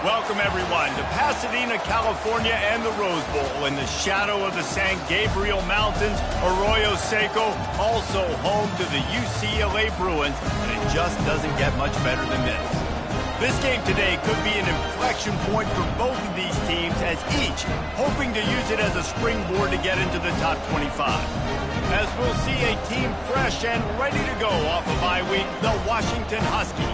Welcome, everyone, to Pasadena, California, and the Rose Bowl in the shadow of the San Gabriel Mountains. Arroyo Seco, also home to the UCLA Bruins, and it just doesn't get much better than this. This game today could be an inflection point for both of these teams, as each hoping to use it as a springboard to get into the top 25. As we'll see a team fresh and ready to go off of bye week, the Washington Huskies.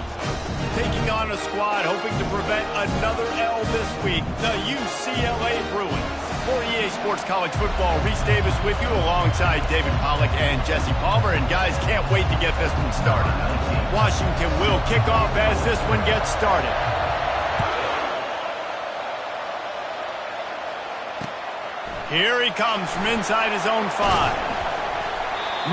Taking on a squad hoping to prevent another L this week, the UCLA Bruins. For EA Sports College Football, Reese Davis with you alongside David Pollack and Jesse Palmer. And guys, can't wait to get this one started. Washington will kick off as this one gets started. Here he comes from inside his own 5.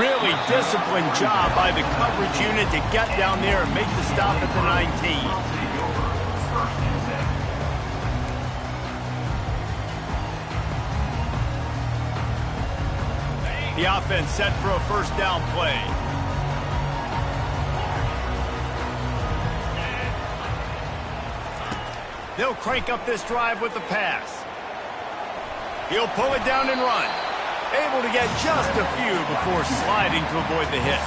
Really disciplined job by the coverage unit to get down there and make the stop at the 19. The offense set for a first down play. They'll crank up this drive with the pass. He'll pull it down and run. Able to get just a few before sliding to avoid the hit.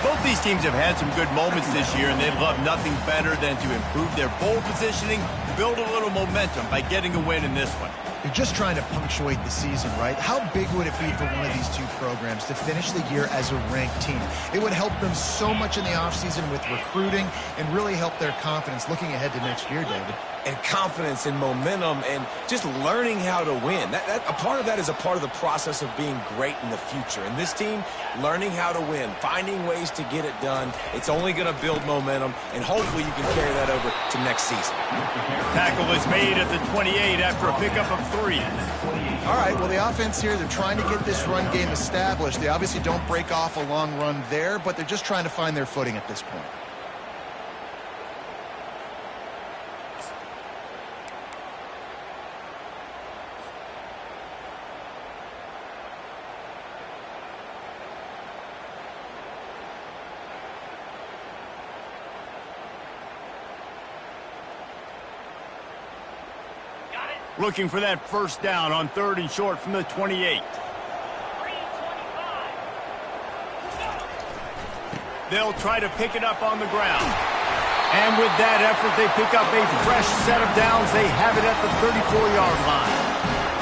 Both these teams have had some good moments this year, and they'd love nothing better than to improve their bowl positioning, build a little momentum by getting a win in this one. You're just trying to punctuate the season, right? How big would it be for one of these two programs to finish the year as a ranked team? It would help them so much in the offseason with recruiting and really help their confidence looking ahead to next year, David. And confidence and momentum and just learning how to win. A part of that is a part of the process of being great in the future. And this team, learning how to win, finding ways to get it done, it's only going to build momentum, and hopefully you can carry that over to next season. Tackle is made at the 28 after a pickup of 3. All right, well, the offense here, they're trying to get this run game established. They obviously don't break off a long run there, but they're just trying to find their footing at this point. Looking for that first down on 3rd and short from the 28. They'll try to pick it up on the ground. And with that effort, they pick up a fresh set of downs. They have it at the 34-yard line.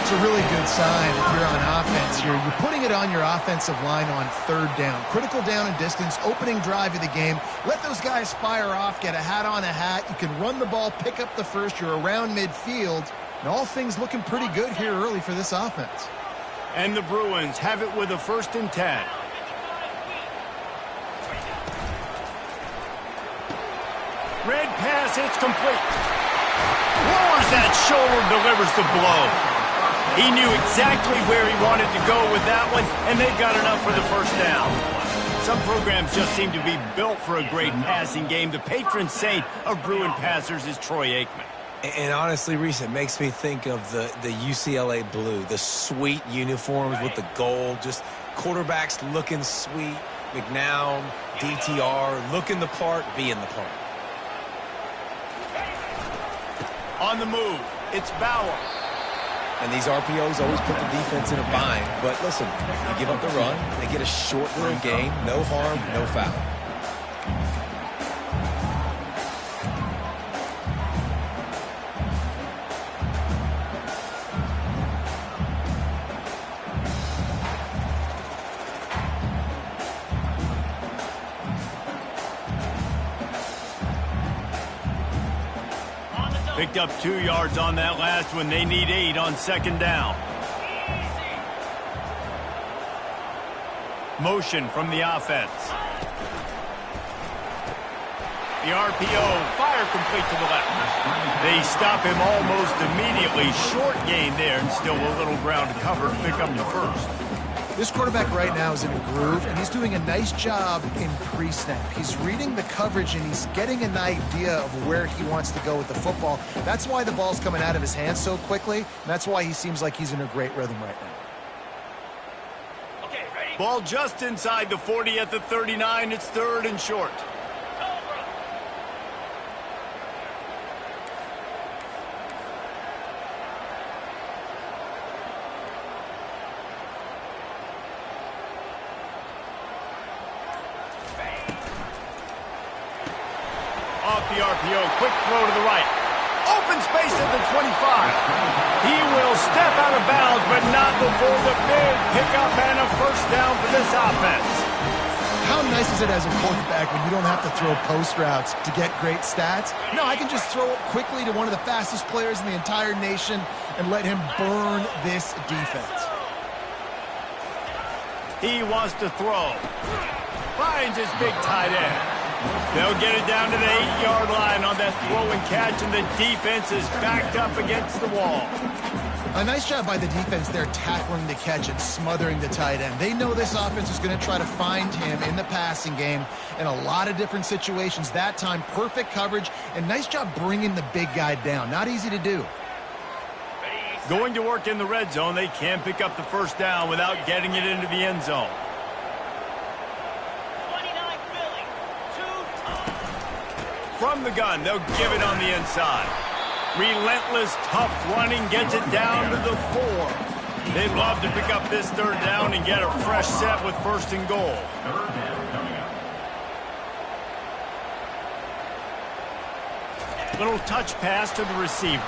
It's a really good sign if you're on offense here. You're putting it on your offensive line on 3rd down. Critical down and distance, opening drive of the game. Let those guys fire off, get a hat on a hat. You can run the ball, pick up the first. You're around midfield. And all things looking pretty good here early for this offense. And the Bruins have it with a 1st and 10. Red pass, it's complete. Lowers that shoulder, delivers the blow. He knew exactly where he wanted to go with that one, and they've got enough for the first down. Some programs just seem to be built for a great passing game. The patron saint of Bruin passers is Troy Aikman. And honestly, Reese, it makes me think of the UCLA blue, the sweet uniforms with the gold, just quarterbacks looking sweet, McNown, DTR, looking the part, being the part. On the move, it's Bauer. And these RPOs always put the defense in a bind. But listen, you give up the run, they get a short little gain, no harm, no foul. Picked up 2 yards on that last one. They need 8 on 2nd down. Motion from the offense. The RPO, fire complete to the left. They stop him almost immediately. Short gain there, and still a little ground to cover to pick up the first. This quarterback right now is in a groove, and he's doing a nice job in pre-snap. He's reading the coverage, and he's getting an idea of where he wants to go with the football. That's why the ball's coming out of his hands so quickly, and that's why he seems like he's in a great rhythm right now. Okay, ready? Ball just inside the 40 at the 39. It's 3rd and short. Off the RPO, quick throw to the right. Open space at the 25. He will step out of bounds, but not before the big pickup and a first down for this offense. How nice is it as a quarterback when you don't have to throw post routes to get great stats? No, I can just throw it quickly to one of the fastest players in the entire nation and let him burn this defense. He wants to throw. Finds his big tight end. They'll get it down to the 8-yard line on that throw and catch, and the defense is backed up against the wall. A nice job by the defense there tackling the catch and smothering the tight end. They know this offense is going to try to find him in the passing game in a lot of different situations. That time, perfect coverage, and nice job bringing the big guy down. Not easy to do. Going to work in the red zone. They can pick up the first down without getting it into the end zone. From the gun, they'll give it on the inside. Relentless, tough running gets it down to the 4. They'd love to pick up this third down and get a fresh set with first and goal. Little touch pass to the receiver.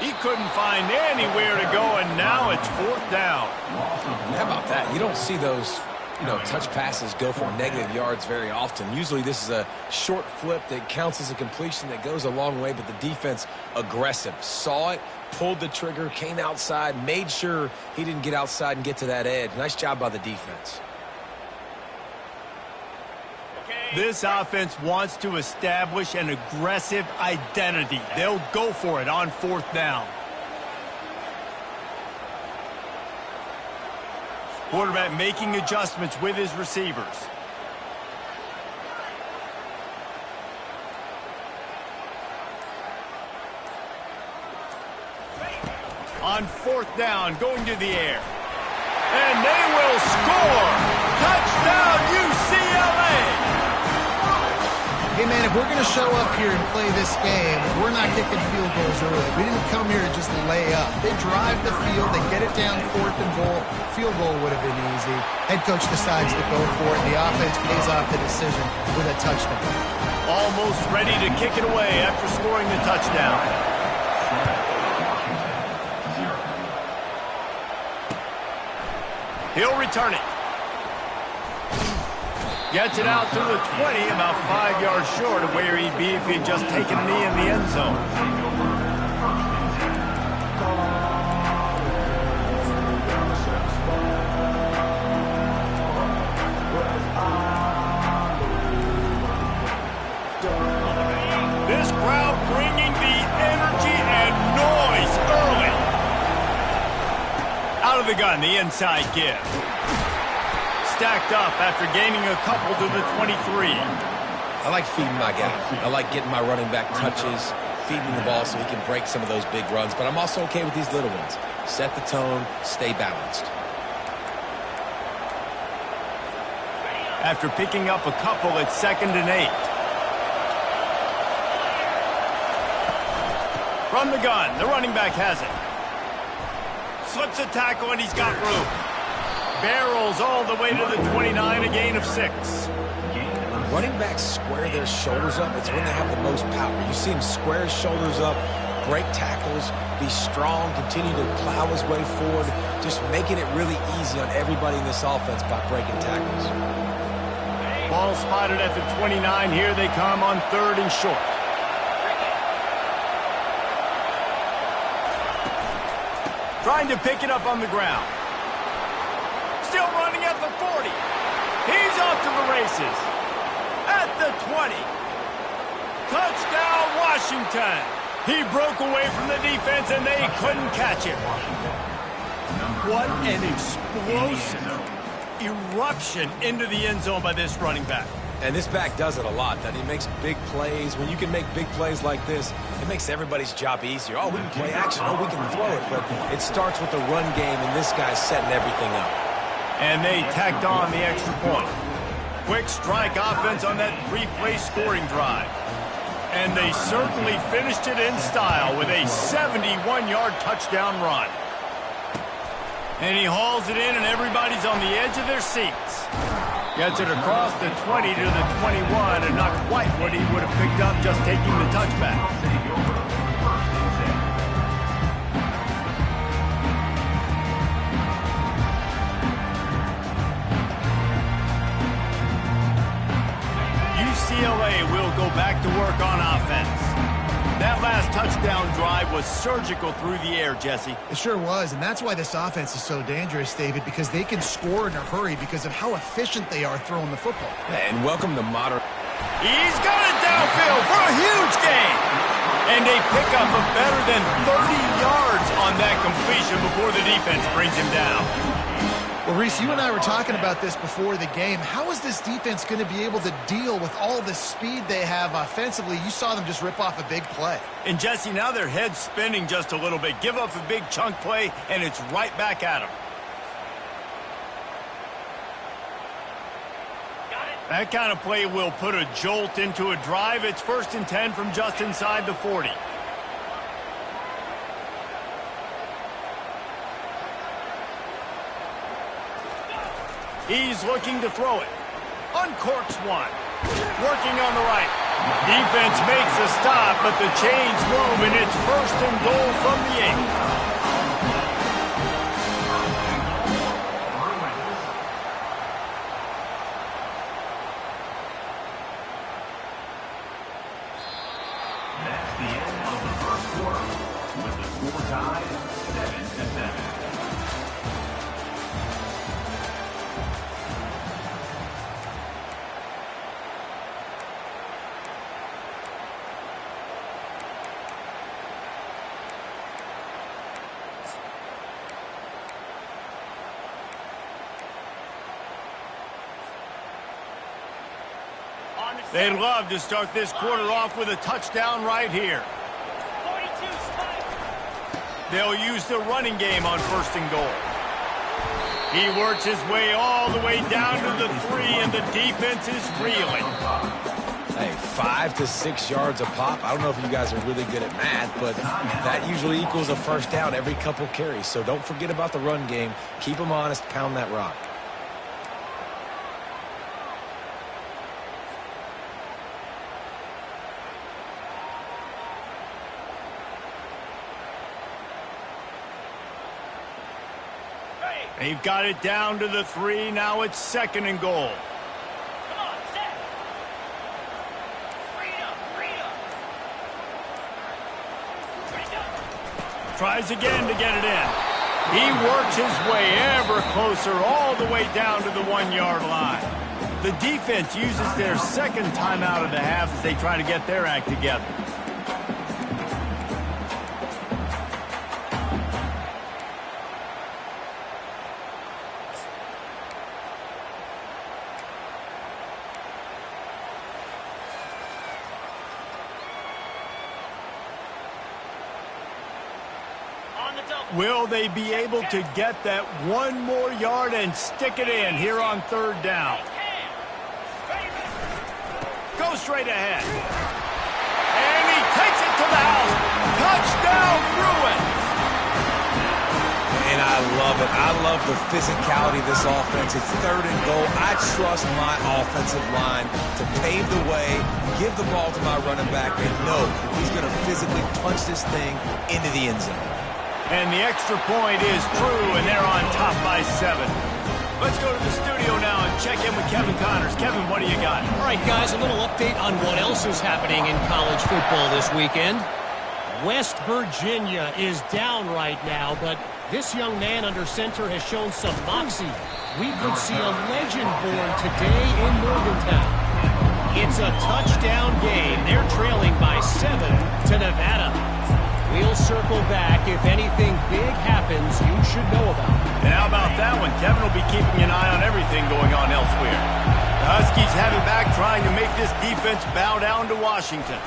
He couldn't find anywhere to go, and now it's fourth down. How about that? You don't see those touch passes go for negative yards very often. Usually this is a short flip that counts as a completion that goes a long way, but the defense aggressive. Saw it, pulled the trigger, came outside, made sure he didn't get outside and get to that edge. Nice job by the defense. This offense wants to establish an aggressive identity. They'll go for it on fourth down. Quarterback making adjustments with his receivers. On fourth down, going to the air. And they will score! Touchdown, UCLA! Hey, man, if we're going to show up here and play this game, we're not kicking field goals early. We didn't come here to just lay up. They drive the field. They get it down fourth and goal. Field goal would have been easy. Head coach decides to go for it, and the offense pays off the decision with a touchdown. Almost ready to kick it away after scoring the touchdown. He'll return it. Gets it out to the 20, about 5 yards short of where he'd be if he'd just taken a knee in the end zone. This crowd bringing the energy and noise early. Out of the gun, the inside give. Stacked up after gaining a couple to the 23. I like feeding my guy. I like getting my running back touches, feeding the ball so he can break some of those big runs, but I'm also okay with these little ones. Set the tone, stay balanced. After picking up a couple, it's 2nd and 8. From the gun, the running back has it. Slips a tackle and he's got room. Barrels all the way to the 29, a gain of 6. When running backs square their shoulders up, it's when they have the most power. You see him square his shoulders up, break tackles, be strong, continue to plow his way forward, just making it really easy on everybody in this offense by breaking tackles. Ball spotted at the 29. Here they come on 3rd and short. Trying to pick it up on the ground. Still running at the 40. He's off to the races. At the 20. Touchdown, Washington. He broke away from the defense, and they couldn't catch him. What an explosive eruption into the end zone by this running back. And this back does it a lot. That he makes big plays. When you can make big plays like this, it makes everybody's job easier. Oh, we can play action. Oh, we can throw it. But it starts with the run game, and this guy's setting everything up. And they tacked on the extra point. Quick strike offense on that 3-play scoring drive. And they certainly finished it in style with a 71-yard touchdown run. And he hauls it in, and everybody's on the edge of their seats. Gets it across the 20 to the 21, and not quite what he would have picked up just taking the touchback. UCLA will go back to work on offense. That last touchdown drive was surgical through the air, Jesse. It sure was, and that's why this offense is so dangerous, David, because they can score in a hurry because of how efficient they are throwing the football. And welcome to modern. He's got it downfield for a huge gain. And they pick up a better than 30 yards on that completion before the defense brings him down. Well, Reese, you and I were talking about this before the game. How is this defense going to be able to deal with all the speed they have offensively? You saw them just rip off a big play. And, Jesse, now their head's spinning just a little bit. Give up a big chunk play, and it's right back at them. That kind of play will put a jolt into a drive. It's 1st and 10 from just inside the 40. He's looking to throw it. Uncorks one. Working on the right. Defense makes a stop, but the chains move, and it's 1st and goal from the 8. That's the end of the first quarter, with the score tied 7-7. They'd love to start this quarter off with a touchdown right here. They'll use the running game on 1st and goal. He works his way all the way down to the 3, and the defense is reeling. Hey, 5 to 6 yards a pop. I don't know if you guys are really good at math, but that usually equals a 1st down every couple carries. So don't forget about the run game. Keep them honest, pound that rock. They've got it down to the 3. Now it's 2nd and goal. Come on, set. Freedom. Tries again to get it in. He works his way ever closer all the way down to the 1-yard line. The defense uses their 2nd timeout of the half as they try to get their act together. Will they be able to get that 1 more yard and stick it in here on 3rd down? Go straight ahead. And he takes it to the house. Touchdown, Bruins. And I love it. I love the physicality of this offense. It's 3rd and goal. I trust my offensive line to pave the way, give the ball to my running back, and know he's going to physically punch this thing into the end zone. And the extra point is true, and they're on top by 7. Let's go to the studio now and check in with Kevin Connors. Kevin, what do you got? All right, guys, a little update on what else is happening in college football this weekend. West Virginia is down right now, but this young man under center has shown some moxie. We could see a legend born today in Morgantown. It's a touchdown game. They're trailing by 7 to Nevada. We'll circle back. If anything big happens, you should know about it. And how about that one? Kevin will be keeping an eye on everything going on elsewhere. The Huskies have it back, trying to make this defense bow down to Washington.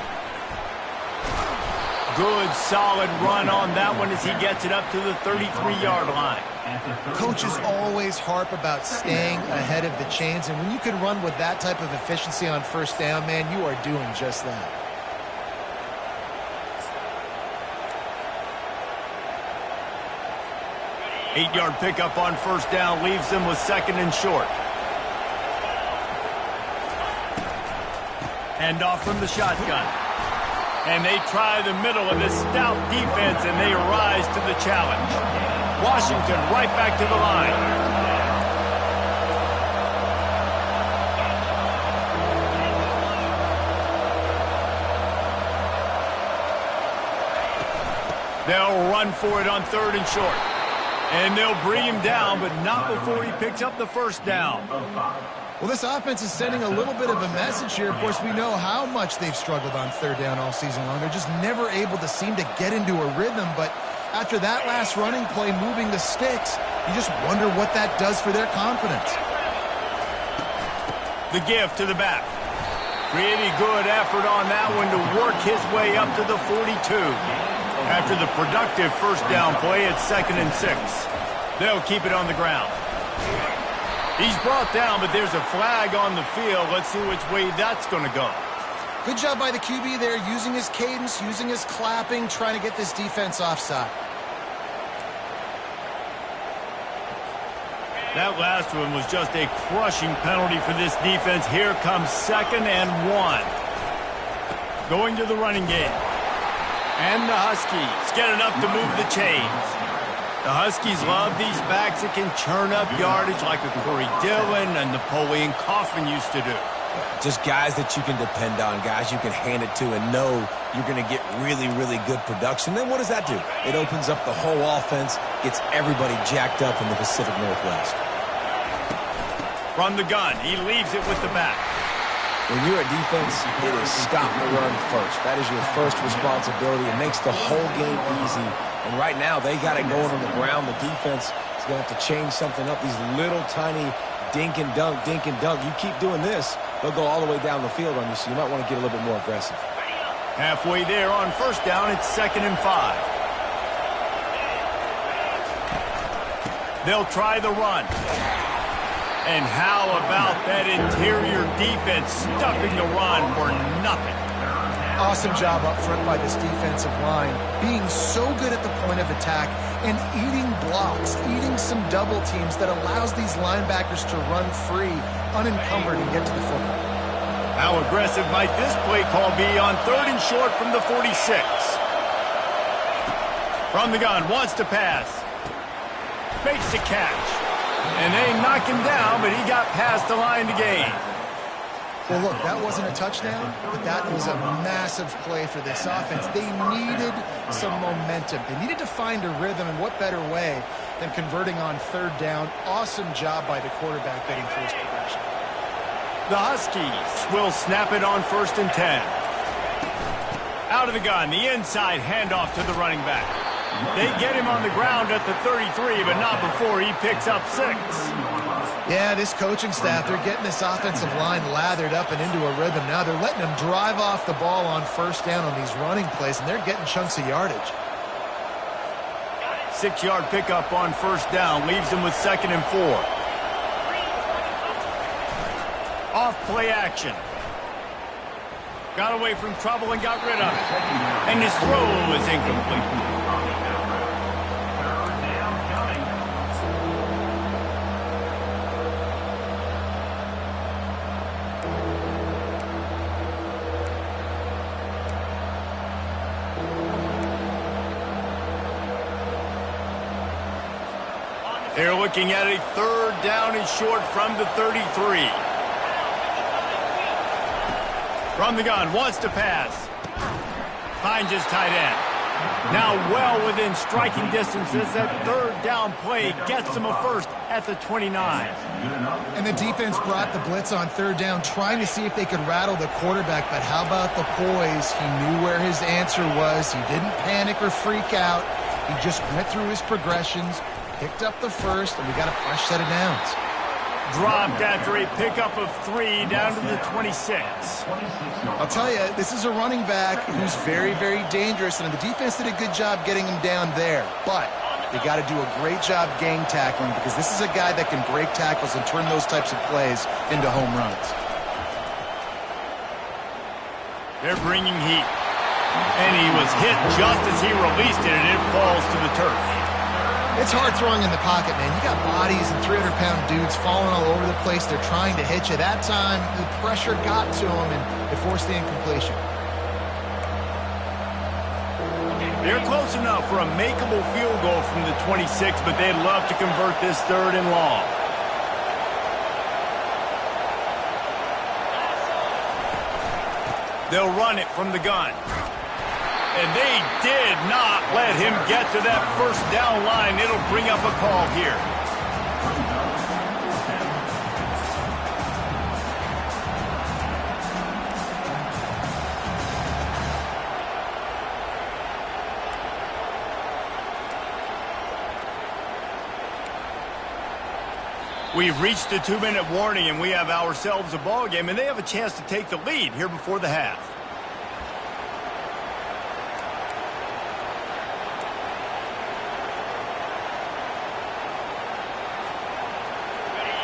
Good, solid run on that one as he gets it up to the 33-yard line. Coaches always harp about staying ahead of the chains, and when you can run with that type of efficiency on 1st down, man, you are doing just that. Eight-yard pickup on 1st down leaves them with 2nd and short. Hand off from the shotgun. And they try the middle of this stout defense, and they rise to the challenge. Washington right back to the line. They'll run for it on 3rd and short. And they'll bring him down, but not before he picks up the first down. Well, this offense is sending a little bit of a message here. Of course, we know how much they've struggled on 3rd down all season long. They're just never able to seem to get into a rhythm. But after that last running play, moving the sticks, you just wonder what that does for their confidence. The give to the back. Pretty good effort on that one to work his way up to the 42. After the productive first down play at 2nd and 6. They'll keep it on the ground. He's brought down, but there's a flag on the field. Let's see which way that's going to go. Good job by the QB there, using his cadence, using his clapping, trying to get this defense offside. That last one was just a crushing penalty for this defense. Here comes 2nd and 1. Going to the running game. And the Huskies get enough to move the chains. The Huskies love these backs that can churn up yardage like a Corey Dillon and Napoleon Kaufman used to do. Just guys that you can depend on, guys you can hand it to and know you're going to get really, really good production. Then what does that do? It opens up the whole offense, gets everybody jacked up in the Pacific Northwest. From the gun, he leaves it with the back. When you're a defense, it is stop the run first. That is your first responsibility. It makes the whole game easy. And right now, they got it going on the ground. The defense is going to have to change something up. These little tiny dink and dunk, dink and dunk. You keep doing this, they'll go all the way down the field on you, so you might want to get a little bit more aggressive. Halfway there on first down, it's 2nd and 5. They'll try the run. And how about that interior defense stuffing the run for nothing? Awesome job up front by this defensive line, being so good at the point of attack and eating blocks, eating some double teams that allows these linebackers to run free, unencumbered, and get to the football. How aggressive might this play call be on 3rd and short from the 46? From the gun, wants to pass. Makes the catch. And they knock him down, but he got past the line to gain. Well, look, that wasn't a touchdown, but that was a massive play for this offense. They needed some momentum. They needed to find a rhythm, and what better way than converting on 3rd down. Awesome job by the quarterback getting through his progression. The Huskies will snap it on 1st and 10. Out of the gun, the inside handoff to the running back. They get him on the ground at the 33, but not before he picks up 6. Yeah, this coaching staff, they're getting this offensive line lathered up and into a rhythm now. They're letting them drive off the ball on 1st down on these running plays, and they're getting chunks of yardage. 6-yard pickup on 1st down leaves them with 2nd and 4. Off play action. Got away from trouble and got rid of it. And his throw is incomplete. They're looking at a 3rd down and short from the 33. From the gun, wants to pass. Finds his tight end. Now well within striking distance as that 3rd down play gets him a first at the 29. And the defense brought the blitz on 3rd down, trying to see if they could rattle the quarterback. But how about the poise? He knew where his answer was. He didn't panic or freak out. He just went through his progressions, picked up the first, and we got a fresh set of downs. Dropped after a pickup of 3 down to the 26. I'll tell you, this is a running back who's very, very dangerous, and the defense did a good job getting him down there. But they got to do a great job gang tackling, because this is a guy that can break tackles and turn those types of plays into home runs. They're bringing heat. And he was hit just as he released it, and it falls to the turf. It's hard throwing in the pocket, man. You got bodies and 300-pound dudes falling all over the place. They're trying to hit you. That time, the pressure got to them, and it forced the incompletion. They're close enough for a makeable field goal from the 26, but they'd love to convert this 3rd and long. They'll run it from the gun. And they did not let him get to that first down line. It'll bring up a call here. We've reached the 2-minute warning, and we have ourselves a ball game, and they have a chance to take the lead here before the half.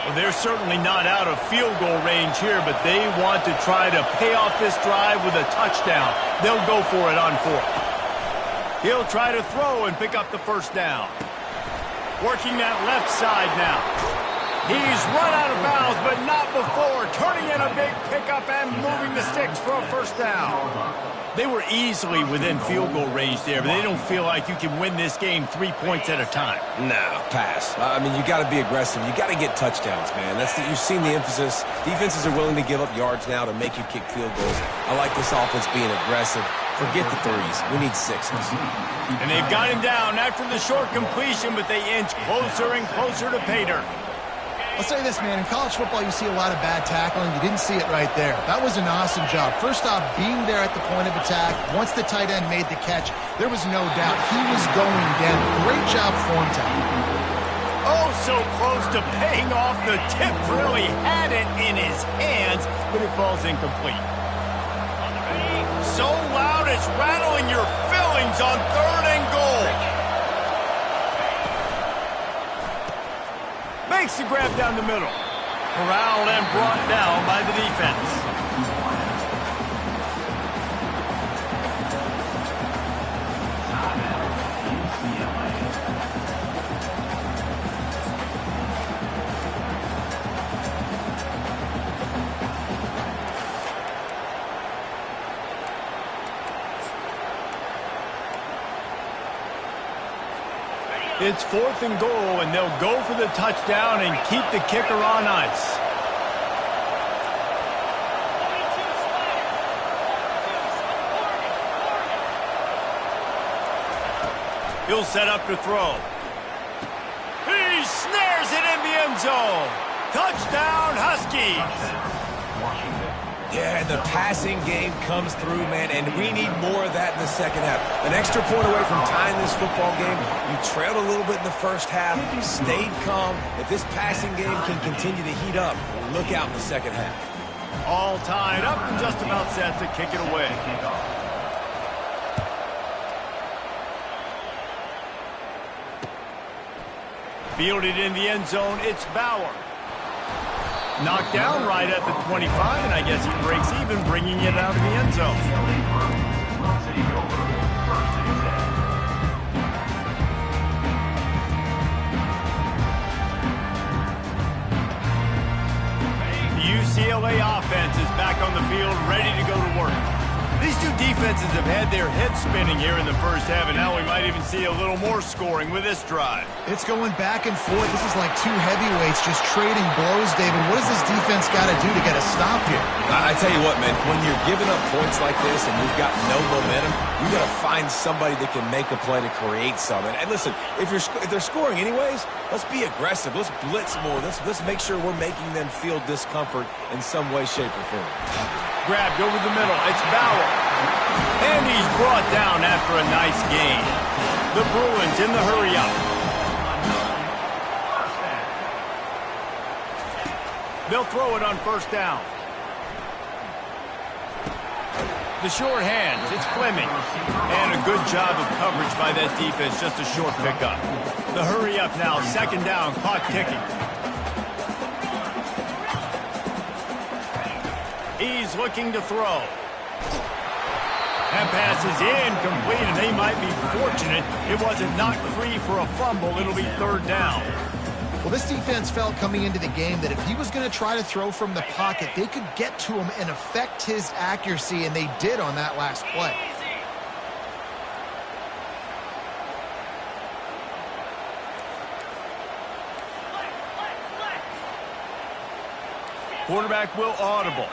Well, they're certainly not out of field goal range here, but they want to try to pay off this drive with a touchdown. They'll go for it on 4th. He'll try to throw and pick up the first down. Working that left side now. He's run out of bounds, but not before. Turning in a big pickup and moving the sticks for a first down. They were easily within field goal range there, but they don't feel like you can win this game 3 points at a time. No, pass. I mean, you got to be aggressive. You got to get touchdowns, man. You've seen the emphasis. Defenses are willing to give up yards now to make you kick field goals. I like this offense being aggressive. Forget the 3s. We need 6s. And they've got him down after the short completion, but they inch closer and closer to pay dirt. I'll say this, man. In college football, you see a lot of bad tackling. You didn't see it right there. That was an awesome job. First off, being there at the point of attack. Once the tight end made the catch, there was no doubt he was going down. Great job form tackling. Oh, so close to paying off. The tip really had it in his hands, but it falls incomplete. So loud it's rattling your fillings on 3rd and goal. Makes the grab down the middle. Corralled and brought down by the defense. It's 4th and goal, and they'll go for the touchdown and keep the kicker on ice. He'll set up to throw. He snares it in the end zone. Touchdown, Huskies. Yeah, the passing game comes through, man, and we need more of that in the second half. An extra point away from tying this football game. You trailed a little bit in the first half, stayed calm. If this passing game can continue to heat up, look out in the second half. All tied up and just about set to kick it away. Fielded in the end zone, it's Bauer. Knocked down right at the 25, and I guess he breaks even, bringing it out of the end zone. The UCLA offense is back on the field, ready to go to work. These two defenses have had their heads spinning here in the first half, and now we might even see a little more scoring with this drive. It's going back and forth. This is like two heavyweights just trading blows, David. What does this defense got to do to get a stop here? I tell you what, man, when you're giving up points like this and you've got no momentum, you got to find somebody that can make a play to create something. And listen, if they're scoring anyways, let's be aggressive. Let's blitz more. Let's make sure we're making them feel discomfort in some way, shape, or form. Grabbed over the middle. It's Bauer. And he's brought down after a nice gain. The Bruins in the hurry-up. They'll throw it on first down. The short hands. It's Fleming. And a good job of coverage by that defense. Just a short pickup. The hurry-up now. Second down. Clock ticking. He's looking to throw. That pass is incomplete, and they might be fortunate it wasn't knocked free for a fumble. It'll be third down. Well, this defense felt coming into the game that if he was going to try to throw from the pocket, they could get to him and affect his accuracy, and they did on that last play. Quarterback will audible.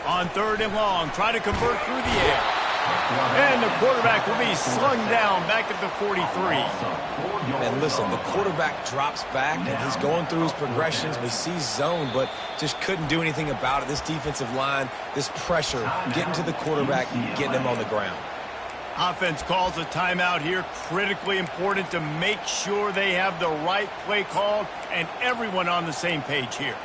On third and long, try to convert through the air. And the quarterback will be slung down back at the 43. And listen, the quarterback drops back, and he's going through his progressions. We see zone, but just couldn't do anything about it. This defensive line, this pressure, getting to the quarterback, getting him on the ground. Offense calls a timeout here. Critically important to make sure they have the right play called and everyone on the same page here.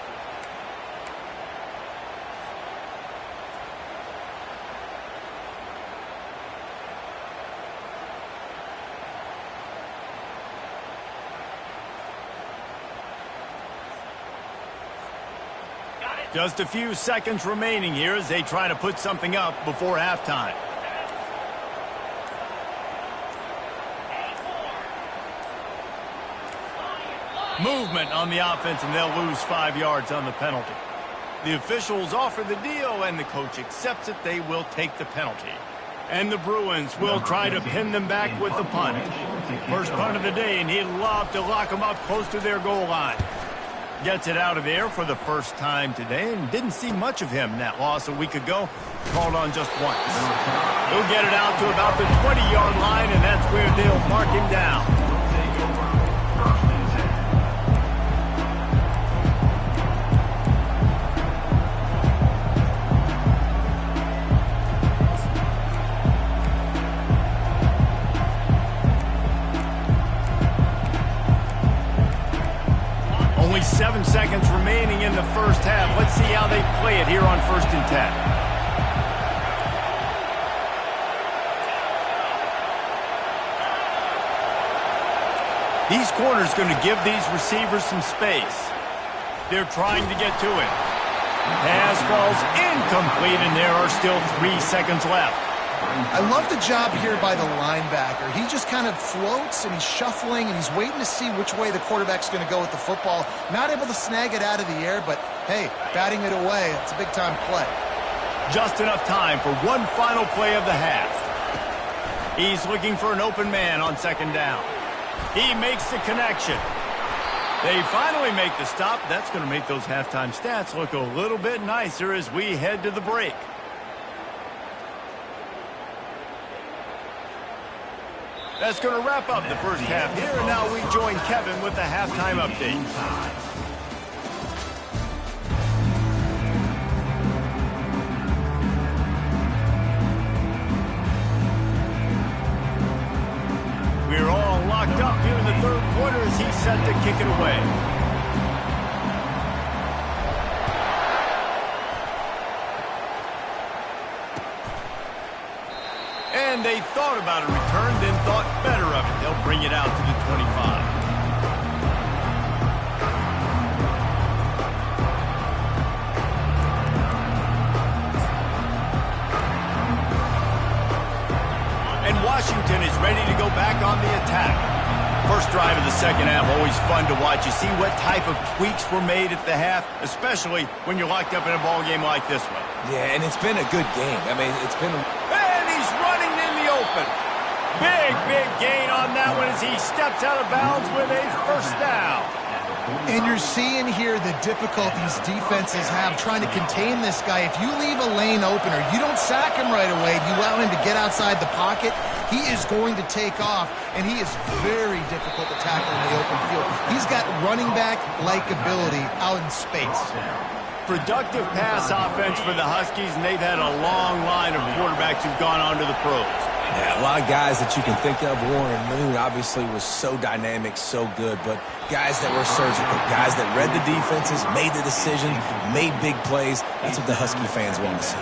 Just a few seconds remaining here as they try to put something up before halftime. Movement on the offense, and they'll lose 5 yards on the penalty. The officials offer the deal, and the coach accepts it. They will take the penalty. And the Bruins will try to pin them back with the punt. First punt of the day, and he'd love to lock them up close to their goal line. Gets it out of there for the first time today, and didn't see much of him. That loss a week ago, called on just once. He'll get it out to about the 20-yard line, and that's where they'll mark him down. Only 7 seconds remaining in the first half. Let's see how they play it here on 1st and 10. These corners going to give these receivers some space. They're trying to get to it. Pass falls incomplete, and there are still 3 seconds left. I love the job here by the linebacker. He just kind of floats, and he's shuffling, and he's waiting to see which way the quarterback's going to go with the football. Not able to snag it out of the air, but, hey, batting it away, it's a big-time play. Just enough time for one final play of the half. He's looking for an open man on 2nd down. He makes the connection. They finally make the stop. That's going to make those halftime stats look a little bit nicer as we head to the break. That's going to wrap up the first half here, and now we join Kevin with the halftime update. We're all locked up here in the 3rd quarter as he's set to kick it away. And they thought about a return, then thought better of it. They'll bring it out to the 25. And Washington is ready to go back on the attack. First drive of the second half, always fun to watch. You see what type of tweaks were made at the half, especially when you're locked up in a ball game like this one. Yeah, and it's been a good game. I mean, it's been... And he's running in the open. Big gain on that one as he steps out of bounds with a first down. And you're seeing here the difficulties defenses have trying to contain this guy. If you leave a lane open or you don't sack him right away, you allow him to get outside the pocket, he is going to take off, and he is very difficult to tackle in the open field. He's got running back-like ability out in space. Productive pass offense for the Huskies, and they've had a long line of quarterbacks who've gone on to the pros. Yeah, a lot of guys that you can think of. Warren Moon obviously was so dynamic, so good, but guys that were surgical, guys that read the defenses, made the decision, made big plays. That's what the Husky fans want to see.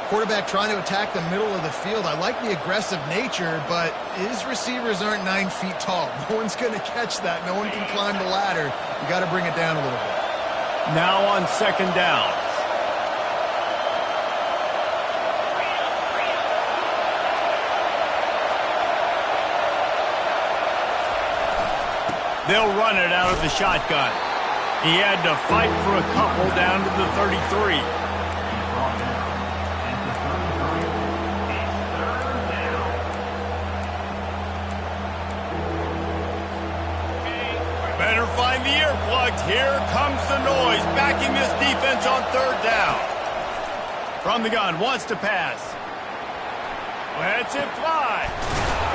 Quarterback trying to attack the middle of the field. I like the aggressive nature, but his receivers aren't 9 feet tall. No one's going to catch that. No one can climb the ladder. You got to bring it down a little bit. Now on second down. They'll run it out of the shotgun. He had to fight for a couple down to the 33. Better find the earplugs. Here comes the noise, backing this defense on third down. From the gun, wants to pass. Lets it fly.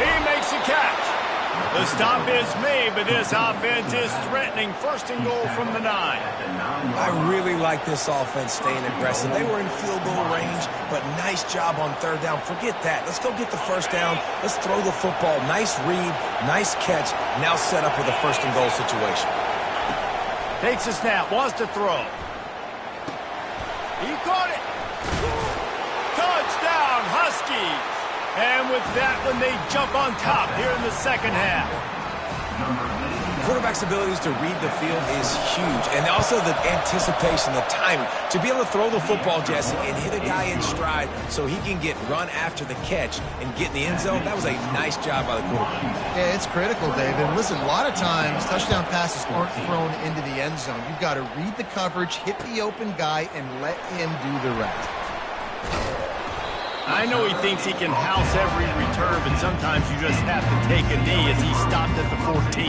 He makes a catch. The stop is made, but this offense is threatening. First and goal from the 9. I really like this offense staying aggressive. They were in field goal range, but nice job on third down. Forget that. Let's go get the first down. Let's throw the football. Nice read, nice catch. Now set up with a first and goal situation. Takes a snap, wants to throw. He caught it. Touchdown, Huskies. And with that one, they jump on top here in the second half. Quarterback's abilities to read the field is huge. And also the anticipation, the timing. To be able to throw the football, Jesse, and hit a guy in stride so he can get run after the catch and get in the end zone, that was a nice job by the quarterback. Yeah, it's critical, David. Listen, a lot of times, touchdown passes aren't thrown into the end zone. You've got to read the coverage, hit the open guy, and let him do the rest. I know he thinks he can house every return, but sometimes you just have to take a knee as he stopped at the 14.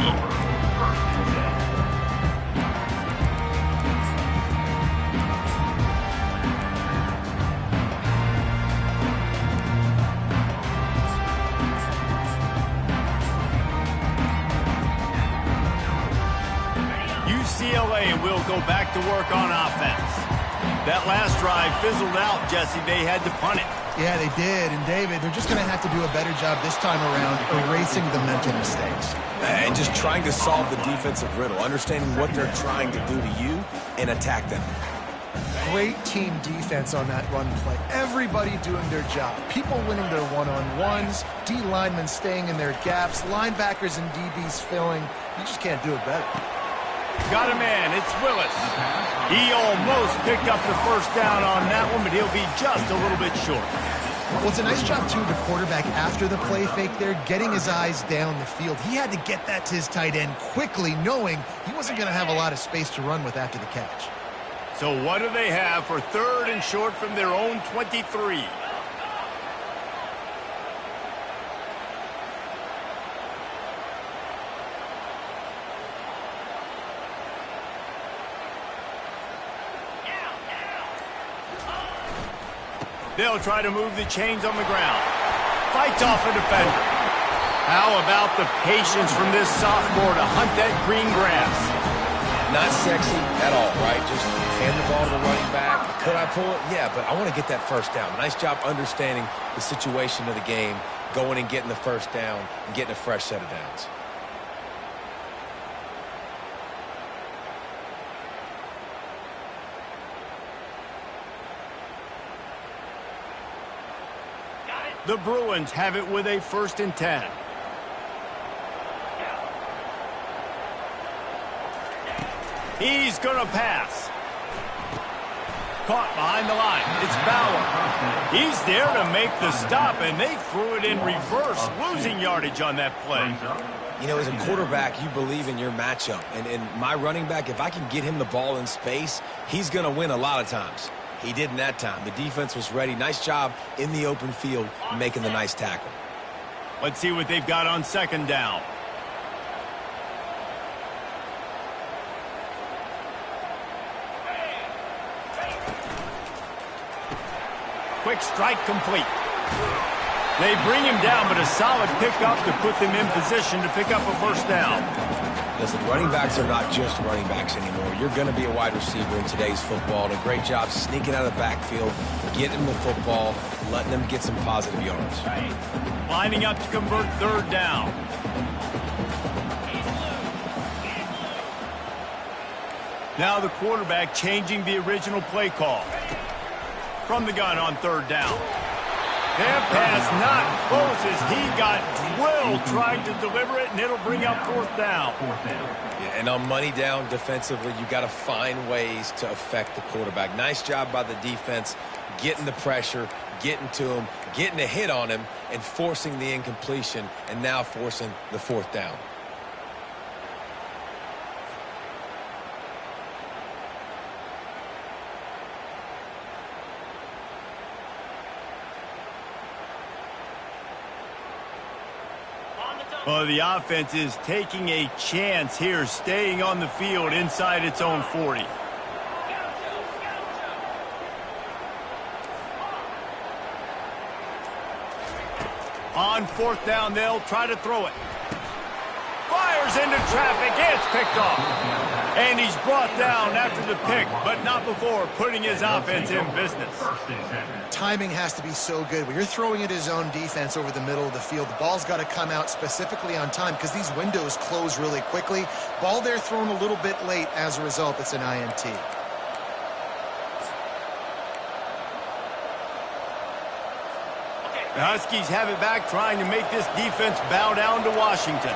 UCLA will go back to work on offense. That last drive fizzled out, Jesse. They had to punt it. Yeah, they did. And, David, they're just going to have to do a better job this time around erasing the mental mistakes. And just trying to solve the defensive riddle, understanding what they're trying to do to you and attack them. Great team defense on that run play. Everybody doing their job. People winning their one-on-ones, D linemen staying in their gaps, linebackers and DBs filling. You just can't do it better. Got a man, it's Willis. He almost picked up the first down on that one, but he'll be just a little bit short. Well, it's a nice job, too, the quarterback after the play fake there, getting his eyes down the field. He had to get that to his tight end quickly, knowing he wasn't going to have a lot of space to run with after the catch. So what do they have for third and short from their own 23? They'll try to move the chains on the ground. Fights off a defender. How about the patience from this sophomore to hunt that green grass? Not sexy at all, right? Just hand the ball to the running back. Could I pull it? Yeah, but I want to get that first down. Nice job understanding the situation of the game, going and getting the first down and getting a fresh set of downs. The Bruins have it with a 1st and 10. He's going to pass. Caught behind the line. It's Bauer. He's there to make the stop, and they threw it in reverse, losing yardage on that play. You know, as a quarterback, you believe in your matchup. And my running back, if I can get him the ball in space, he's going to win a lot of times. He did in that time. The defense was ready. Nice job in the open field making the nice tackle. Let's see what they've got on second down. Quick strike complete. They bring him down, but a solid pickup to put them in position to pick up a first down. Listen, running backs are not just running backs anymore. You're going to be a wide receiver in today's football. And a great job sneaking out of the backfield, getting them the football, letting them get some positive yards. Lining up to convert third down. Now the quarterback changing the original play call. From the gun on third down. That pass not close as he got drilled trying to deliver it, and it'll bring up fourth down. Yeah, and on money down defensively, you got to find ways to affect the quarterback. Nice job by the defense, getting the pressure, getting to him, getting a hit on him, and forcing the incompletion, and now forcing the fourth down. Well, the offense is taking a chance here, staying on the field inside its own 40. On fourth down, they'll try to throw it. Fires into traffic. It's picked off. And he's brought down after the pick, but not before putting his offense in business. Timing has to be so good. When you're throwing at his own defense over the middle of the field, the ball's got to come out specifically on time because these windows close really quickly. Ball there thrown a little bit late. As a result, it's an INT. The Huskies have it back, trying to make this defense bow down to Washington.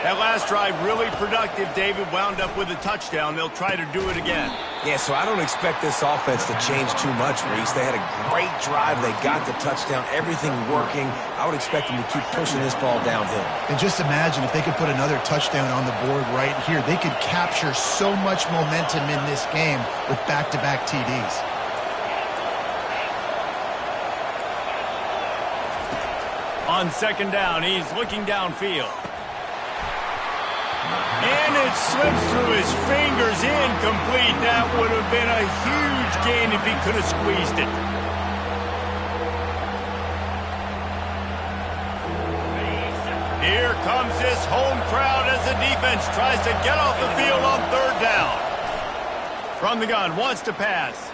That last drive really productive. David wound up with a touchdown. They'll try to do it again. Yeah, so I don't expect this offense to change too much, Reese. They had a great drive. They got the touchdown, everything working. I would expect them to keep pushing this ball downhill. And just imagine if they could put another touchdown on the board right here. They could capture so much momentum in this game with back-to-back TDs. On second down, he's looking downfield. And it slips through his fingers, incomplete. That would have been a huge gain if he could have squeezed it. Here comes this home crowd as the defense tries to get off the field on third down. From the gun, wants to pass.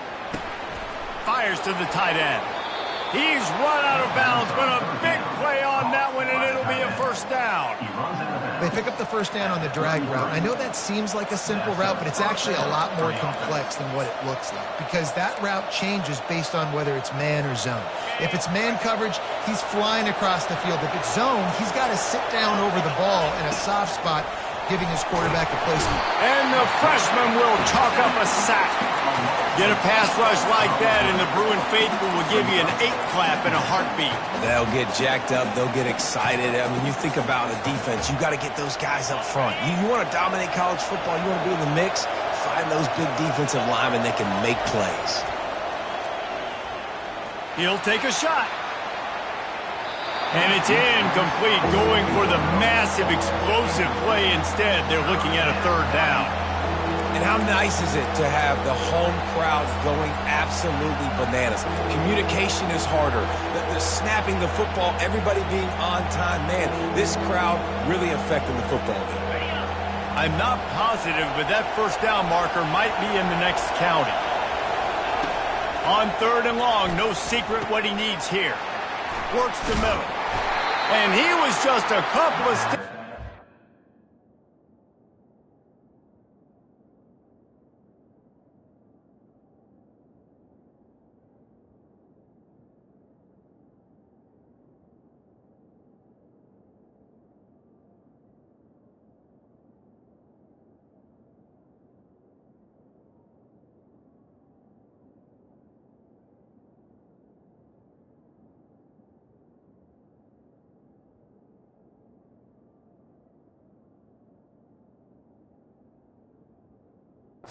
Fires to the tight end. He's run out of bounds, but a big play on that one, and it'll be a first down. They pick up the first down on the drag route. I know that seems like a simple route, but it's actually a lot more complex than what it looks like because that route changes based on whether it's man or zone. If it's man coverage, he's flying across the field. If it's zone, he's got to sit down over the ball in a soft spot, giving his quarterback a placement. And the freshman will chalk up a sack. Get a pass rush like that, and the Bruin faithful will give you an 8-clap in a heartbeat. They'll get jacked up. They'll get excited. I mean, you think about a defense. You got to get those guys up front. You want to dominate college football. You want to be in the mix. Find those big defensive linemen that can make plays. He'll take a shot. And it's incomplete, going for the massive explosive play instead. They're looking at a third down. And how nice is it to have the home crowd going absolutely bananas? Communication is harder. The snapping the football, everybody being on time. Man, this crowd really affecting the football game. I'm not positive, but that first down marker might be in the next county. On third and long, no secret what he needs here. Works the middle. And he was just a couple of steps.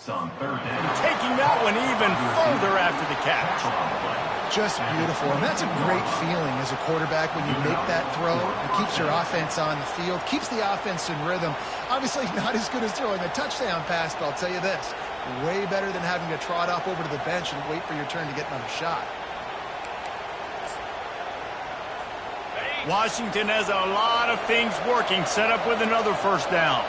On third down. Taking that one even further after the catch. Just beautiful, and that's a great feeling as a quarterback when you make that throw. It keeps your offense on the field, keeps the offense in rhythm. Obviously not as good as throwing a touchdown pass, but I'll tell you this, way better than having to trot off over to the bench and wait for your turn to get another shot. Washington has a lot of things working, set up with another first down.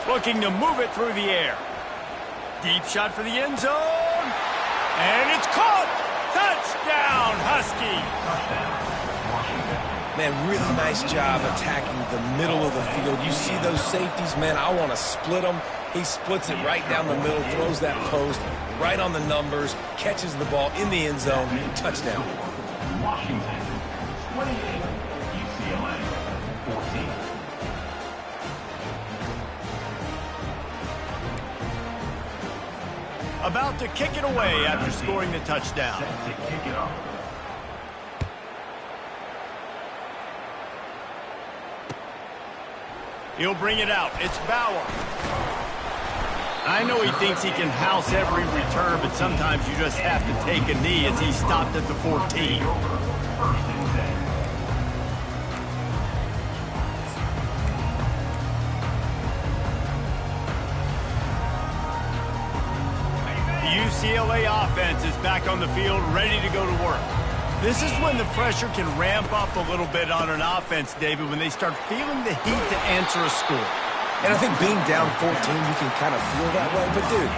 Looking to move it through the air. Deep shot for the end zone. And it's caught. Touchdown, Husky. Man, really nice job attacking the middle of the field. You see those safeties, man, I want to split them. He splits it right down the middle, throws that post right on the numbers, catches the ball in the end zone, touchdown. Washington, 28, UCLA, 14. About to kick it away after scoring the touchdown. Set to kick it off. He'll bring it out. It's Bauer. I know he thinks he can house every return, but sometimes you just have to take a knee as he stopped at the 14. First and 10. The UCLA offense is back on the field, ready to go to work. This is when the pressure can ramp up a little bit on an offense, David, when they start feeling the heat to answer a score. And I think being down 14, you can kind of feel that way. But, dude,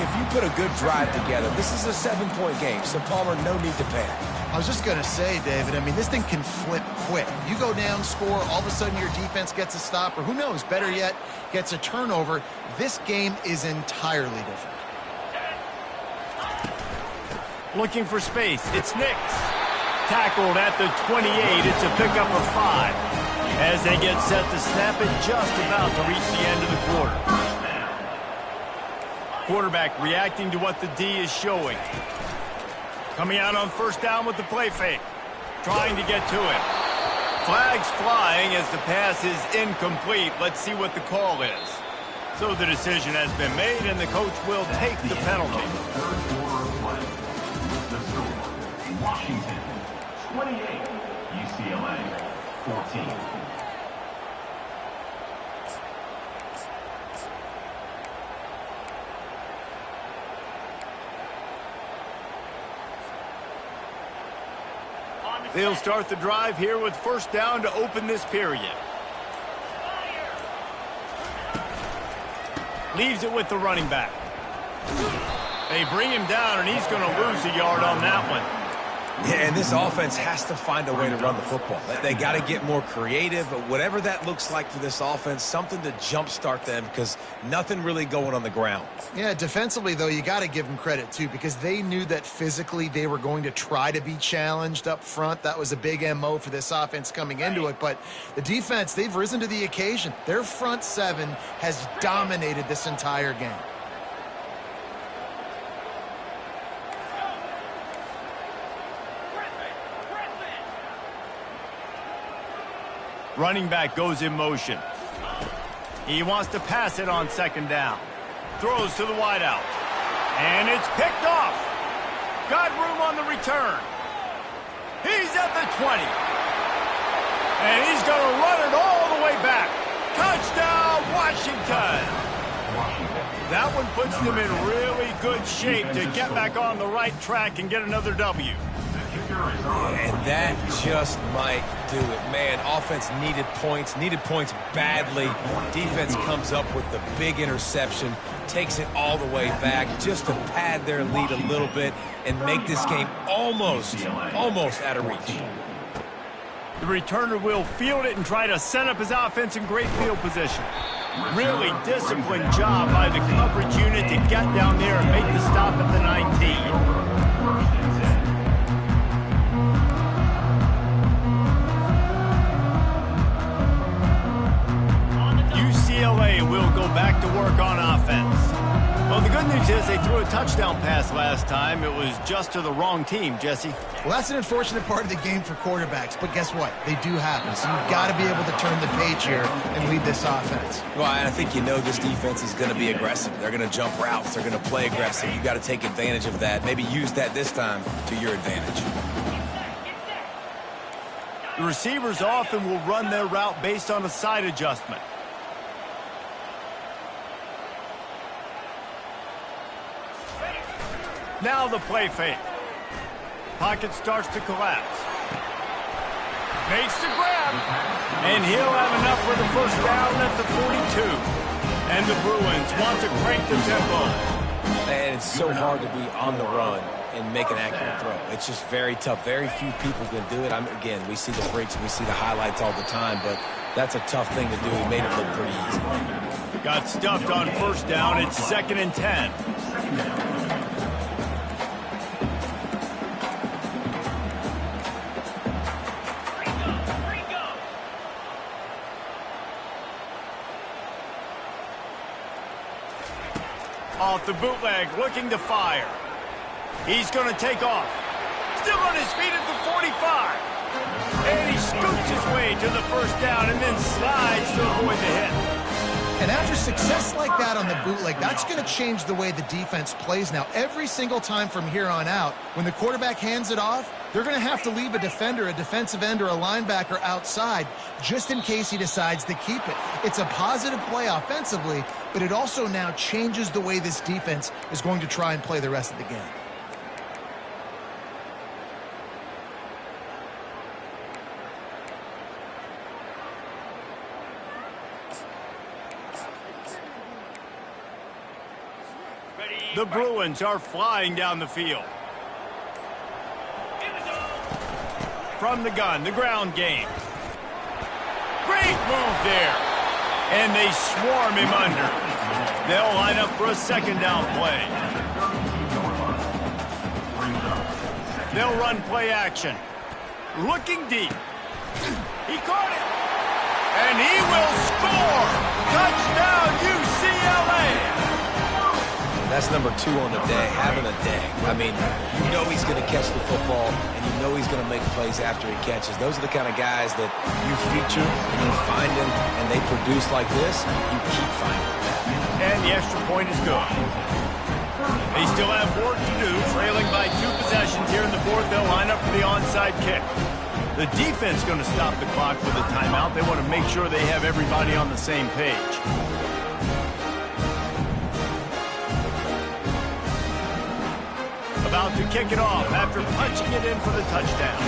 if you put a good drive together, this is a 7-point game, so, Palmer, no need to panic. I was just going to say, David, I mean, this thing can flip quick. You go down, score, all of a sudden your defense gets a stop, or who knows, better yet, gets a turnover. This game is entirely different. Looking for space. It's Nix. Tackled at the 28. It's a pickup of 5. As they get set to snap it, just about to reach the end of the quarter. Quarterback reacting to what the D is showing. Coming out on first down with the play fake. Trying to get to him. Flags flying as the pass is incomplete. Let's see what the call is. So the decision has been made, and the coach will take the penalty. Third quarter of play. The score, Washington, 28, UCLA, 14. They'll start the drive here with first down to open this period. Leaves it with the running back. They bring him down, and he's going to lose a yard on that one. Yeah, and this offense has to find a way to run the football. They got to get more creative, but whatever that looks like for this offense, something to jumpstart them because nothing really going on the ground. Yeah, defensively, though, you got to give them credit, too, because they knew that physically they were going to try to be challenged up front. That was a big MO for this offense coming into it, but the defense, they've risen to the occasion. Their front seven has dominated this entire game. Running back goes in motion. He wants to pass it on second down. Throws to the wideout. And it's picked off. Got room on the return. He's at the 20. And he's going to run it all the way back. Touchdown, Washington. That one puts them in really good shape to get back on the right track and get another W. And that just might do it. Man, offense needed points badly. Defense comes up with the big interception, takes it all the way back just to pad their lead a little bit and make this game almost out of reach. The returner will field it and try to set up his offense in great field position. Really disciplined job by the coverage unit to get down there and make the stop at the 19. UCLA will go back to work on offense. Well, the good news is they threw a touchdown pass last time. It was just to the wrong team, Jesse. Well, that's an unfortunate part of the game for quarterbacks, but guess what? They do happen. So you've got to be able to turn the page here and lead this offense. Well, I think you know this defense is going to be aggressive. They're going to jump routes. They're going to play aggressive. You've got to take advantage of that. Maybe use that this time to your advantage. The receivers often will run their route based on a side adjustment. Now the play fake. Pocket starts to collapse. Makes the grab. And he'll have enough for the first down at the 42. And the Bruins want to crank the tempo. And it's so hard to be on the run and make an accurate throw. It's just very tough. Very few people can do it. Again, we see the freaks and we see the highlights all the time, but that's a tough thing to do. He made it look pretty easy. Got stuffed on first down. It's 2nd and 10. Off the bootleg, looking to fire. He's going to take off. Still on his feet at the 45. And he scoots his way to the first down and then slides to avoid the hit. And after success like that on the bootleg, that's going to change the way the defense plays now. Every single time from here on out, when the quarterback hands it off, they're going to have to leave a defender, a defensive end, or a linebacker outside just in case he decides to keep it. It's a positive play offensively, but it also now changes the way this defense is going to try and play the rest of the game. The Bruins are flying down the field. From the gun, the ground game. Great move there. And they swarm him under. They'll line up for a 2nd down play. They'll run play action. Looking deep. He caught it. And he will score. Touchdown, UCLA. That's number 2 on the day, having a day. I mean, you know he's going to catch the football, and you know he's going to make plays after he catches. Those are the kind of guys that you feature, and you find them, and they produce like this, you keep finding them. And the extra point is good. They still have work to do, trailing by 2 possessions here in the 4th. They'll line up for the onside kick. The defense going to stop the clock with a timeout. They want to make sure they have everybody on the same page. About to kick it off after punching it in for the touchdown.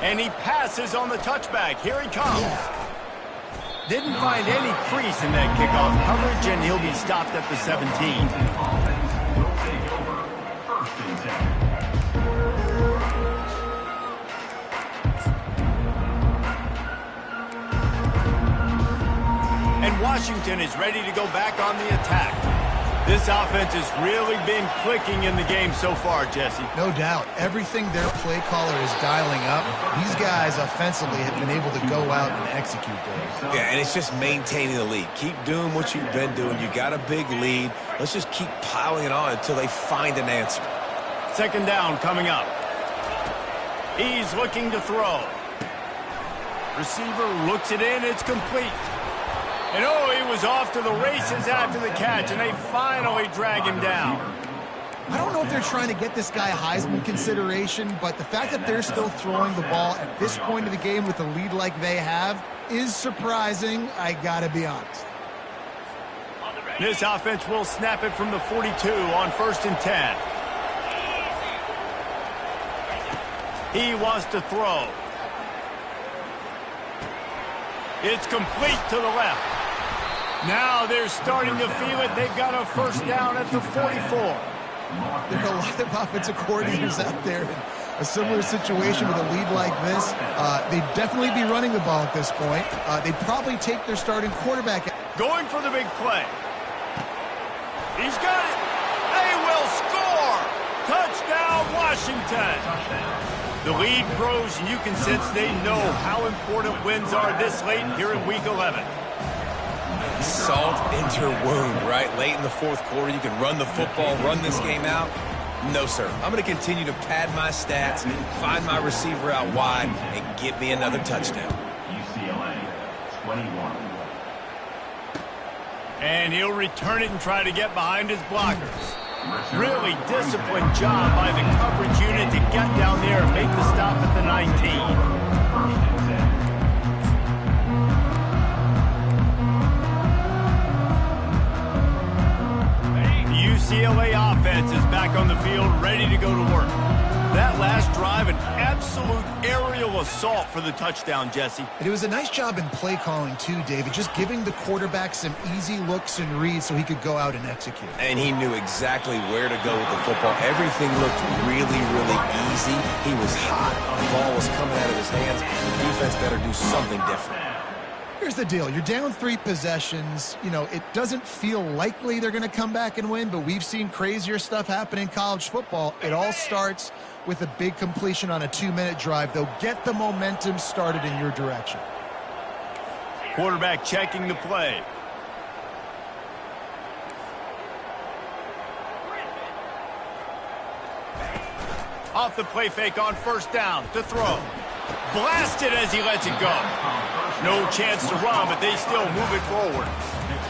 And he passes on the touchback. Here he comes. Didn't find any crease in that kickoff coverage, and he'll be stopped at the 17. Washington is ready to go back on the attack. This offense has really been clicking in the game so far, Jesse. No doubt. Everything their play caller is dialing up, these guys offensively have been able to go out and execute those. Yeah, and it's just maintaining the lead. Keep doing what you've been doing. You got a big lead. Let's just keep piling it on until they find an answer. 2nd down coming up. He's looking to throw. Receiver looks it in. It's complete. And oh, he was off to the races after the catch, and they finally drag him down. I don't know if they're trying to get this guy Heisman consideration, but the fact that they're still throwing the ball at this point of the game with a lead like they have is surprising, I gotta be honest. This offense will snap it from the 42 on 1st and 10. He wants to throw. It's complete to the left. Now they're starting to feel it. They've got a 1st down at the 44. There are a lot of offensive coordinators out there in a similar situation with a lead like this. They'd definitely be running the ball at this point. They'd probably take their starting quarterback. Going for the big play. He's got it. They will score. Touchdown, Washington. The lead grows, and you can sense they know how important wins are this late here in Week 11. Salt into your wound, right? Late in the 4th quarter, you can run the football, run this game out. No, sir. I'm going to continue to pad my stats, find my receiver out wide, and get me another touchdown. UCLA, 21. And he'll return it and try to get behind his blockers. Really disciplined job by the coverage unit to get down there and make the stop at the 19. The UCLA offense is back on the field, ready to go to work. That last drive, an absolute aerial physical assault for the touchdown, Jesse. And it was a nice job in play calling too, David, just giving the quarterback some easy looks and reads so he could go out and execute. And he knew exactly where to go with the football. Everything looked really, really easy. He was hot. The ball was coming out of his hands. The defense better do something different. Here's the deal. You're down 3 possessions. You know, it doesn't feel likely they're going to come back and win, but we've seen crazier stuff happen in college football. It all starts with a big completion on a 2-minute drive. They'll get the momentum started in your direction. Quarterback checking the play. Off the play fake on first down to throw. Blasted as he lets it go. No chance to run, but they still move it forward.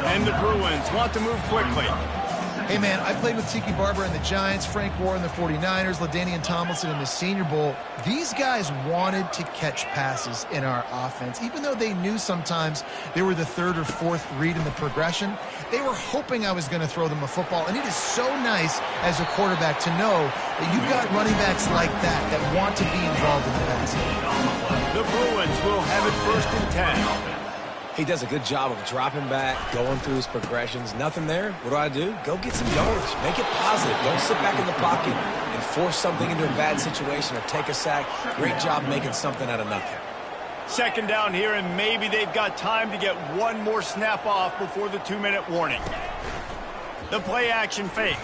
And the Bruins want to move quickly. Hey, man, I played with Tiki Barber and the Giants, Frank Gore and the 49ers, LaDainian Tomlinson in the Senior Bowl. These guys wanted to catch passes in our offense. Even though they knew sometimes they were the 3rd or 4th read in the progression, they were hoping I was going to throw them a football. And it is so nice as a quarterback to know that you've got running backs like that want to be involved in the passing. The Bruins will have it 1st and 10. He does a good job of dropping back, going through his progressions. Nothing there. What do? Go get some yards. Make it positive. Don't sit back in the pocket and force something into a bad situation or take a sack. Great job making something out of nothing. 2nd down here, and maybe they've got time to get one more snap off before the 2-minute warning. The play action fake.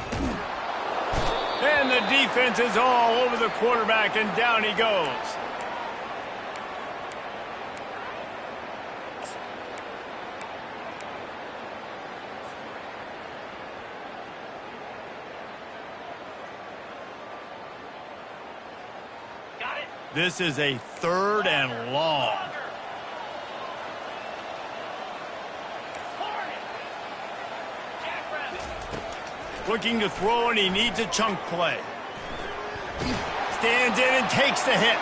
And the defense is all over the quarterback, and down he goes. This is a 3rd and long. Looking to throw, and he needs a chunk play. Stands in and takes the hit.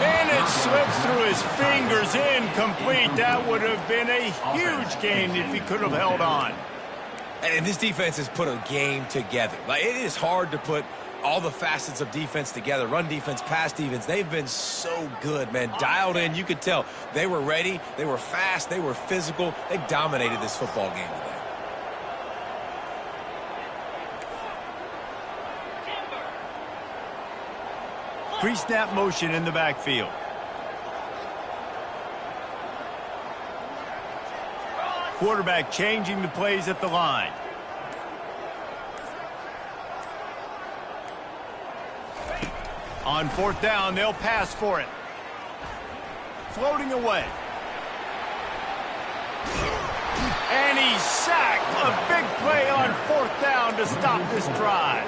And it slips through his fingers, incomplete. That would have been a huge gain if he could have held on. And this defense has put a game together. Like, it is hard to put all the facets of defense together. Run defense, pass defense. They've been so good, man. Dialed in. You could tell they were ready. They were fast. They were physical. They dominated this football game today. Pre-snap motion in the backfield. Quarterback changing the plays at the line. On 4th down, they'll pass for it. Floating away. And he's sacked. A big play on 4th down to stop this drive.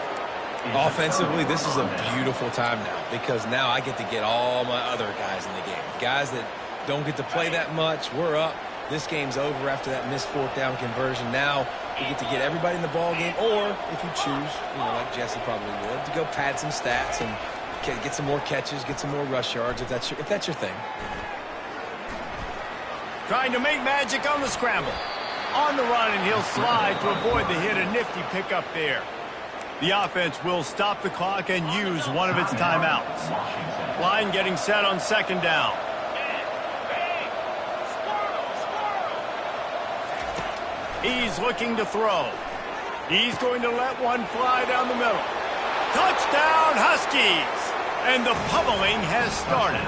Offensively, this is a beautiful time now because now I get to get all my other guys in the game. Guys that don't get to play that much. We're up. This game's over after that missed 4th down conversion. Now we get to get everybody in the ball game, or if you choose, like Jesse probably would, to go pad some stats and get some more catches, get some more rush yards if that's your thing. Trying to make magic on the scramble. On the run, and he'll slide to avoid the hit. A nifty pickup there. The offense will stop the clock and use one of its timeouts. Line getting set on 2nd down. He's looking to throw. He's going to let one fly down the middle. Touchdown, Huskies! And the pummeling has started.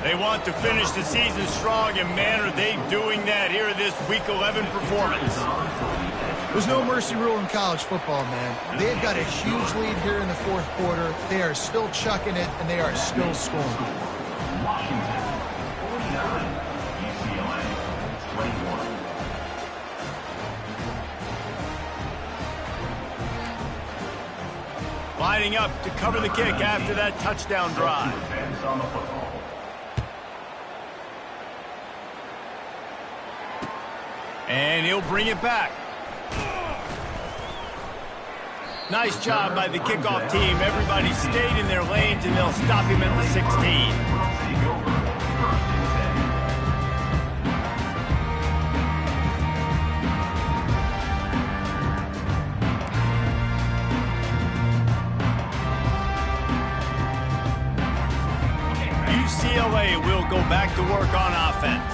They want to finish the season strong, and man, are they doing that here in this Week 11 performance. There's no mercy rule in college football, man. They've got a huge lead here in the 4th quarter. They are still chucking it, and they are still scoring. Washington, 49, UCLA, 21. Lining up to cover the kick after that touchdown drive. And he'll bring it back. Nice job by the kickoff team. Everybody stayed in their lanes, and they'll stop him at the 16. play, we'll go back to work on offense.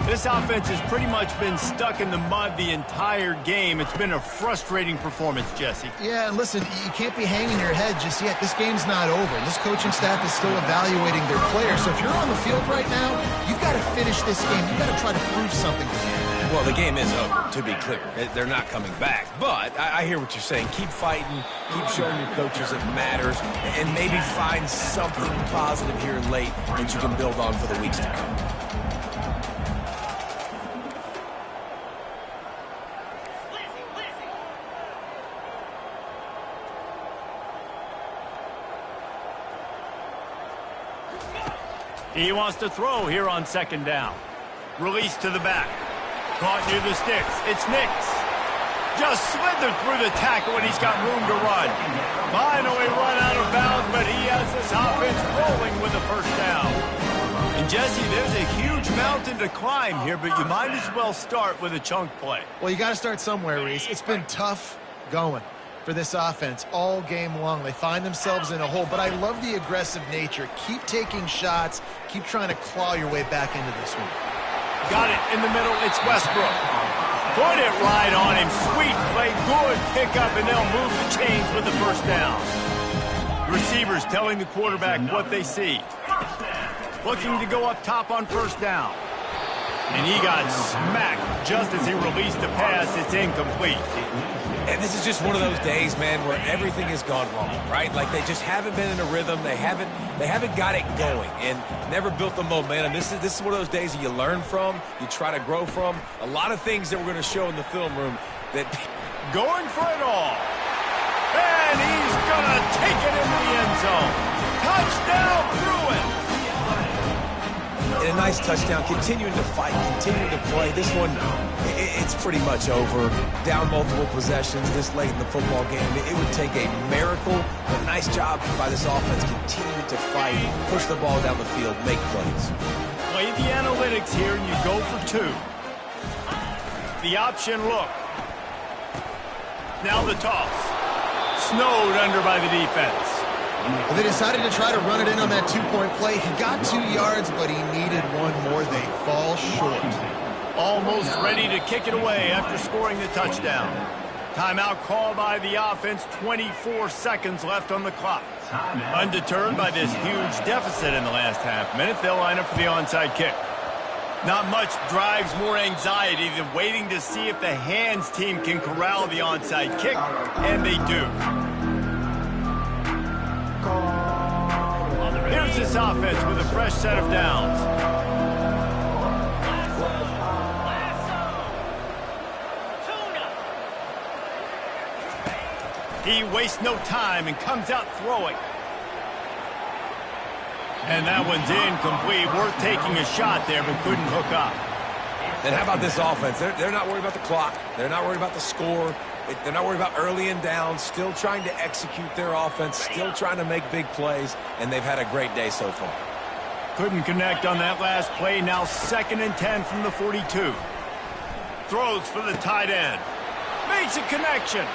This offense has pretty much been stuck in the mud the entire game. It's been a frustrating performance, Jesse. Yeah, and listen, you can't be hanging your head just yet. This game's not over. This coaching staff is still evaluating their players. So if you're on the field right now, you've got to finish this game. You've got to try to prove something to them. Well, the game is over, to be clear. They're not coming back. But I hear what you're saying. Keep fighting. Keep showing your coaches it matters. And maybe find something positive here late that you can build on for the weeks to come. He wants to throw here on second down. Release to the back. Caught near the sticks. It's Nix. Just slithered through the tackle and he's got room to run. Finally run out of bounds, but he has this offense rolling with a first down. And Jesse, there's a huge mountain to climb here, but you might as well start with a chunk play. Well, you got to start somewhere, Reese. It's been tough going for this offense all game long. They find themselves in a hole, but I love the aggressive nature. Keep taking shots. Keep trying to claw your way back into this one. Got it in the middle. It's Westbrook. Put it right on him. Sweet play. Good pickup, and they'll move the chains with the first down. Receivers telling the quarterback what they see. Looking to go up top on first down. And he got smacked just as he released the pass. It's incomplete. And this is just one of those days, man, where everything has gone wrong, right? Like they just haven't been in a rhythm. They haven't got it going and never built the momentum. This is one of those days that you learn from, you try to grow from. A lot of things that we're going to show in the film room that going for it all. And he's going to take it into the end zone. Touchdown, Bruin. And a nice touchdown, continuing to fight, continuing to play. This one, it's pretty much over. Down multiple possessions this late in the football game. It would take a miracle. A nice job by this offense, continuing to fight, push the ball down the field, make plays. Play the analytics here, and you go for two. The option look. Now the toss. Snowed under by the defense. Well, they decided to try to run it in on that two-point play. He got 2 yards, but he needed one more. They fall short. Almost ready to kick it away after scoring the touchdown. Timeout called by the offense. 24 seconds left on the clock. Undeterred by this huge deficit in the last half minute, they'll line up for the onside kick. Not much drives more anxiety than waiting to see if the hands team can corral the onside kick, and they do. Here's this offense with a fresh set of downs. He wastes no time and comes out throwing. And that one's incomplete. Worth taking a shot there, but couldn't hook up. And how about this offense? They're not worried about the clock. They're not worried about the score. They're not worried about early and down. Still trying to execute their offense. Still trying to make big plays. And they've had a great day so far. Couldn't connect on that last play. Now 2nd and 10 from the 42. Throws for the tight end. Makes a connection.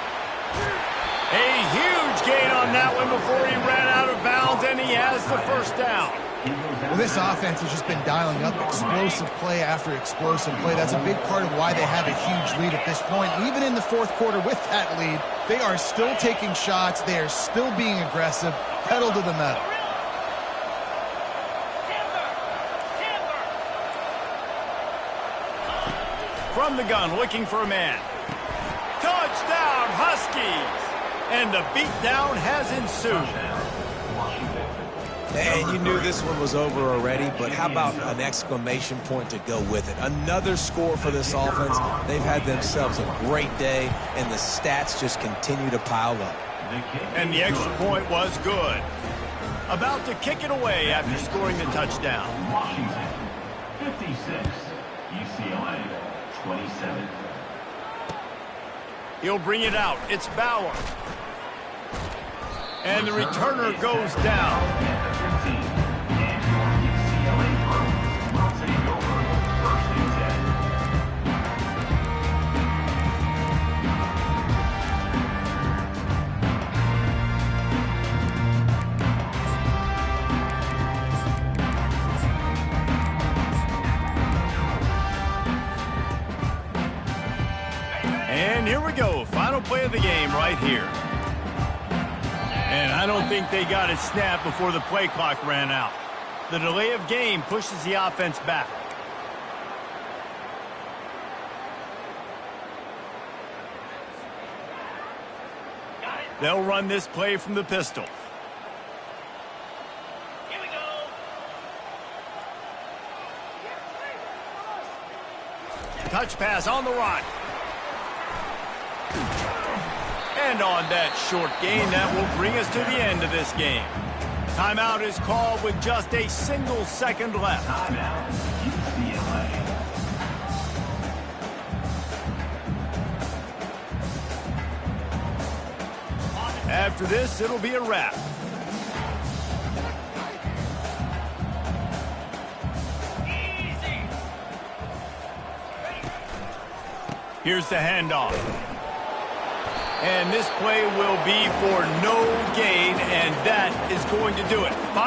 A huge gain on that one before he ran out of bounds, and he has the first down. Well, this offense has just been dialing up explosive play after explosive play. That's a big part of why they have a huge lead at this point. Even in the fourth quarter with that lead, they are still taking shots. They are still being aggressive, pedal to the metal. From the gun, looking for a man. Touchdown, Huskies! And the beatdown has ensued. And you knew this one was over already, but how about an exclamation point to go with it? Another score for this offense. They've had themselves a great day, and the stats just continue to pile up. And the extra point was good. About to kick it away after scoring the touchdown. Washington, 56. UCLA, 27. He'll bring it out. It's Bauer. And the returner goes down. here we go. Final play of the game right here. And I don't think they got it snapped before the play clock ran out. The delay of game pushes the offense back. They'll run this play from the pistol. Here we go. Touch pass on the run. And on that short gain, that will bring us to the end of this game. Timeout is called with just a single second left. Timeout, UCLA. After this, it'll be a wrap. Here's the handoff. And this play will be for no gain, and that is going to do it.